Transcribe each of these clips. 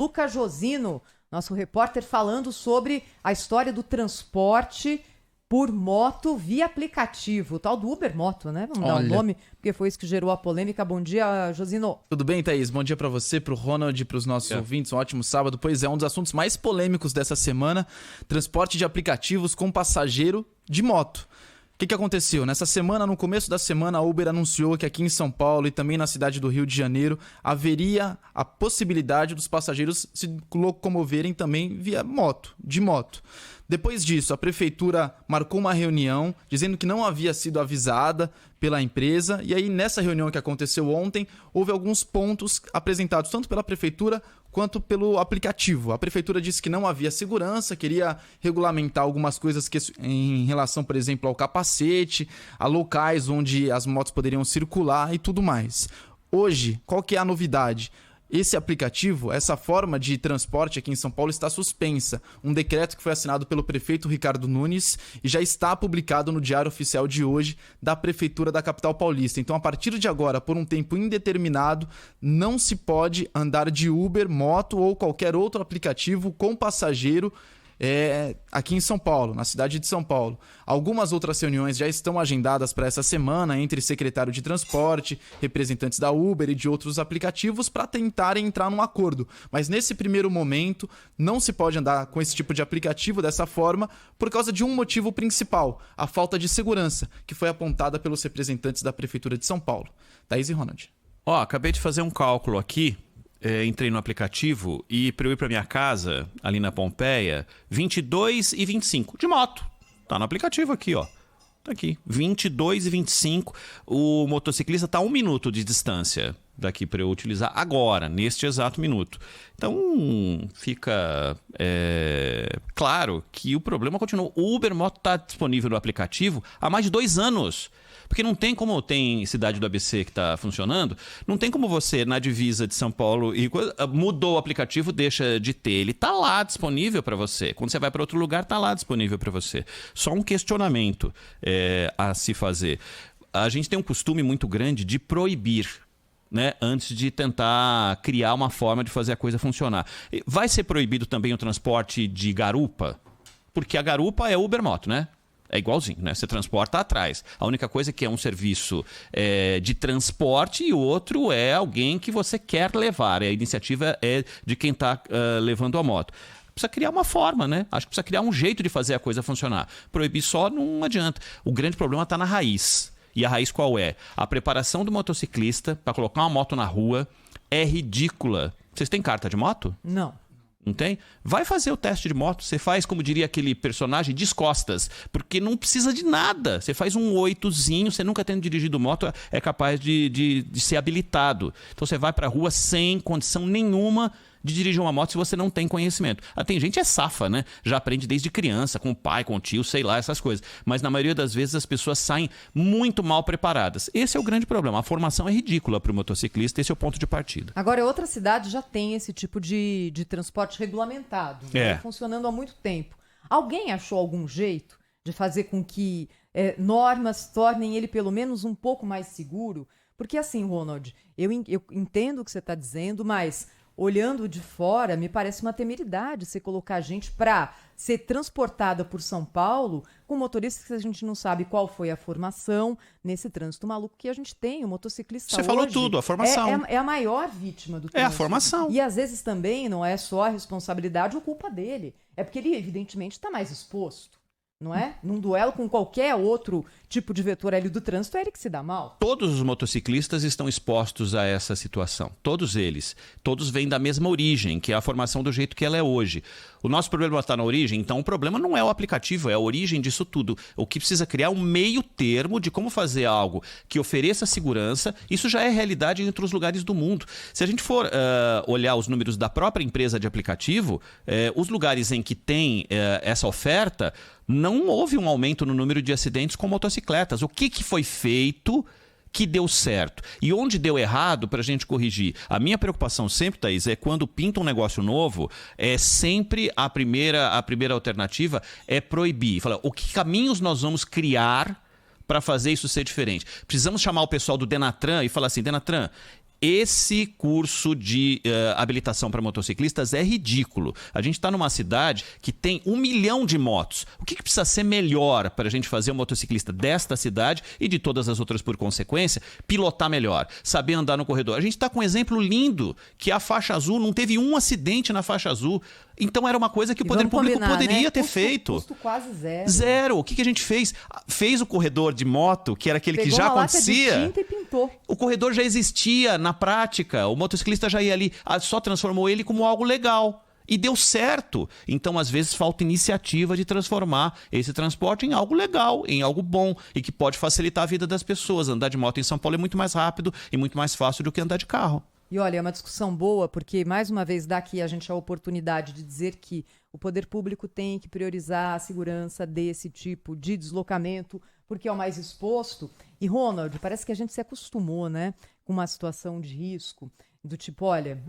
Luca Josino, nosso repórter, falando sobre a história do transporte por moto via aplicativo, o tal do Uber Moto, né? Vamos dar o nome, porque foi isso que gerou a polêmica. Bom dia, Josino. Tudo bem, Thaís? Bom dia pra você, pro Ronald e pros nossos ouvintes. Um ótimo sábado. Pois é, um dos assuntos mais polêmicos dessa semana, transporte de aplicativos com passageiro de moto. O que aconteceu? Nessa semana, no começo da semana, a Uber anunciou que aqui em São Paulo e também na cidade do Rio de Janeiro haveria a possibilidade dos passageiros se locomoverem também via moto, de moto. Depois disso, a prefeitura marcou uma reunião dizendo que não havia sido avisada pela empresa. E aí, nessa reunião que aconteceu ontem, houve alguns pontos apresentados tanto pela prefeitura quanto pelo aplicativo. A prefeitura disse que não havia segurança, queria regulamentar algumas coisas em relação, por exemplo, ao capacete, a locais onde as motos poderiam circular e tudo mais. Hoje, qual que é a novidade? Esse aplicativo, essa forma de transporte aqui em São Paulo está suspensa. Um decreto que foi assinado pelo prefeito Ricardo Nunes e já está publicado no Diário Oficial de hoje da Prefeitura da capital paulista. Então, a partir de agora, por um tempo indeterminado, não se pode andar de Uber, moto ou qualquer outro aplicativo com passageiro aqui em São Paulo, na cidade de São Paulo. Algumas outras reuniões já estão agendadas para essa semana entre secretário de transporte, representantes da Uber e de outros aplicativos para tentarem entrar num acordo. Mas nesse primeiro momento não se pode andar com esse tipo de aplicativo dessa forma por causa de um motivo principal, a falta de segurança, que foi apontada pelos representantes da Prefeitura de São Paulo. Thaís e Ronald. Acabei de fazer um cálculo aqui. Entrei no aplicativo e para eu ir para minha casa, ali na Pompeia, 22 e 25 de moto. Tá no aplicativo aqui, ó. Tá aqui, 22 e 25. O motociclista tá a 1 minuto de distância daqui para eu utilizar agora, neste exato minuto. Então, fica claro que o problema continua. O Uber Moto está disponível no aplicativo há mais de 2 anos. Porque não tem como, tem cidade do ABC que está funcionando, não tem como você, na divisa de São Paulo, mudou o aplicativo, deixa de ter. Ele está lá disponível para você. Quando você vai para outro lugar, está lá disponível para você. Só um questionamento a se fazer. A gente tem um costume muito grande de proibir, né, antes de tentar criar uma forma de fazer a coisa funcionar. Vai ser proibido também o transporte de garupa? Porque a garupa é Uber Moto, né? É igualzinho, né? Você transporta atrás. A única coisa é que é um serviço de transporte e o outro é alguém que você quer levar. A iniciativa é de quem está levando a moto. Precisa criar uma forma, né? Acho que precisa criar um jeito de fazer a coisa funcionar. Proibir só não adianta. O grande problema está na raiz. E a raiz qual é? A preparação do motociclista para colocar uma moto na rua é ridícula. Vocês têm carta de moto? Não. Não tem? Vai fazer o teste de moto. Você faz, como diria aquele personagem, descostas. Porque não precisa de nada. Você faz um 8zinho, você nunca tendo dirigido moto, é capaz de ser habilitado. Então você vai pra rua sem condição nenhuma de dirigir uma moto se você não tem conhecimento. Tem gente que é safa, né? Já aprende desde criança, com o pai, com o tio, sei lá, essas coisas. Mas na maioria das vezes as pessoas saem muito mal preparadas. Esse é o grande problema. A formação é ridícula para o motociclista, esse é o ponto de partida. Agora, outra cidade já tem esse tipo de transporte regulamentado, né? Funcionando há muito tempo. Alguém achou algum jeito de fazer com que normas tornem ele pelo menos um pouco mais seguro? Porque assim, Ronald, eu entendo o que você está dizendo, mas olhando de fora, me parece uma temeridade você colocar a gente para ser transportada por São Paulo com motoristas que a gente não sabe qual foi a formação nesse trânsito maluco que a gente tem. O motociclista Você falou tudo, a formação. É a maior vítima do trânsito. É a formação. E às vezes também não é só a responsabilidade ou culpa dele. É porque ele, evidentemente, está mais exposto. Não é? Num duelo com qualquer outro tipo de vetor ali do trânsito, é ele que se dá mal. Todos os motociclistas estão expostos a essa situação. Todos eles. Todos vêm da mesma origem, que é a formação do jeito que ela é hoje. O nosso problema está na origem, então o problema não é o aplicativo, é a origem disso tudo. O que precisa criar é um meio termo de como fazer algo que ofereça segurança. Isso já é realidade em outros lugares do mundo. Se a gente for olhar os números da própria empresa de aplicativo, os lugares em que tem essa oferta, não houve um aumento no número de acidentes com motocicletas. O que foi feito que deu certo? E onde deu errado para a gente corrigir? A minha preocupação sempre, Thaís, é quando pinta um negócio novo, é sempre a primeira alternativa é proibir. Fala, o que caminhos nós vamos criar para fazer isso ser diferente? Precisamos chamar o pessoal do Denatran e falar assim, Denatran, esse curso de habilitação para motociclistas é ridículo. A gente está numa cidade que tem 1 milhão de motos. O que precisa ser melhor para a gente fazer um motociclista desta cidade e de todas as outras por consequência, pilotar melhor, saber andar no corredor? A gente está com um exemplo lindo, que a faixa azul, não teve um acidente na faixa azul. Então era uma coisa que o poder público poderia ter feito. Custo quase zero. Zero. O que a gente fez? Fez o corredor de moto, que era aquele que já acontecia. Lata de tinta e pintou. O corredor já existia na prática. O motociclista já ia ali, só transformou ele como algo legal. E deu certo. Então, às vezes, falta iniciativa de transformar esse transporte em algo legal, em algo bom e que pode facilitar a vida das pessoas. Andar de moto em São Paulo é muito mais rápido e muito mais fácil do que andar de carro. E olha, é uma discussão boa, porque mais uma vez dá aqui a gente a oportunidade de dizer que o poder público tem que priorizar a segurança desse tipo de deslocamento, porque é o mais exposto. E, Ronald, parece que a gente se acostumou, né, com uma situação de risco, do tipo, olha,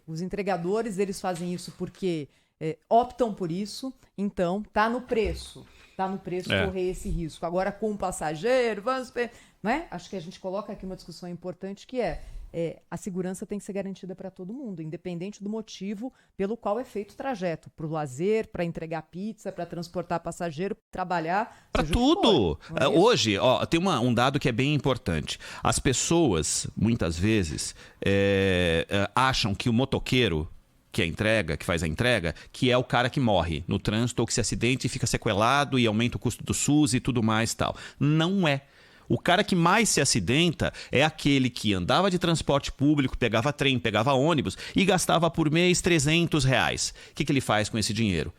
os entregadores, eles fazem isso porque optam por isso, então tá no preço correr esse risco. Agora, com o passageiro, né? Acho que a gente coloca aqui uma discussão importante que a segurança tem que ser garantida para todo mundo, independente do motivo pelo qual é feito o trajeto. Para o lazer, para entregar pizza, para transportar passageiro, para trabalhar. Para tudo. Hoje, tem um dado que é bem importante. As pessoas, muitas vezes, acham que o motoqueiro que faz a entrega, que é o cara que morre no trânsito ou que se acidente e fica sequelado e aumenta o custo do SUS e tudo mais e tal. Não é. O cara que mais se acidenta é aquele que andava de transporte público, pegava trem, pegava ônibus e gastava por mês R$300. O que ele faz com esse dinheiro?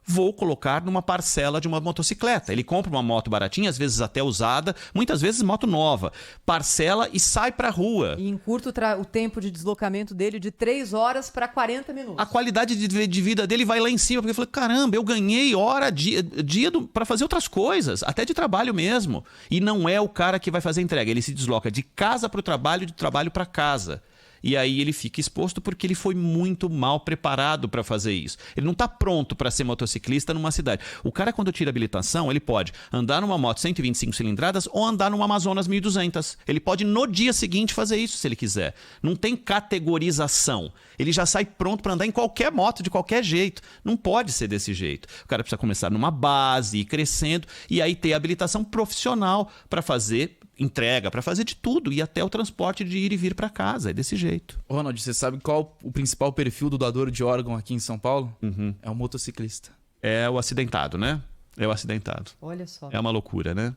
Vou colocar numa parcela de uma motocicleta. Ele compra uma moto baratinha, às vezes até usada, muitas vezes moto nova. Parcela e sai pra rua. E encurta o tempo de deslocamento dele de 3 horas para 40 minutos. A qualidade de vida dele vai lá em cima, porque ele fala, caramba, eu ganhei hora, dia para fazer outras coisas, até de trabalho mesmo. E não é o cara que vai fazer a entrega, ele se desloca de casa para o trabalho, de trabalho para casa. E aí ele fica exposto porque ele foi muito mal preparado para fazer isso. Ele não está pronto para ser motociclista numa cidade. O cara, quando tira habilitação, ele pode andar numa moto 125 cilindradas ou andar numa Amazonas 1200. Ele pode no dia seguinte fazer isso se ele quiser. Não tem categorização. Ele já sai pronto para andar em qualquer moto, de qualquer jeito. Não pode ser desse jeito. O cara precisa começar numa base, ir crescendo e aí ter habilitação profissional para fazer entrega, para fazer de tudo e até o transporte de ir e vir para casa. É desse jeito. Ronald, você sabe qual o principal perfil do doador de órgão aqui em São Paulo? Uhum. É o motociclista. É o acidentado, né? É o acidentado. Olha só. É uma loucura, né?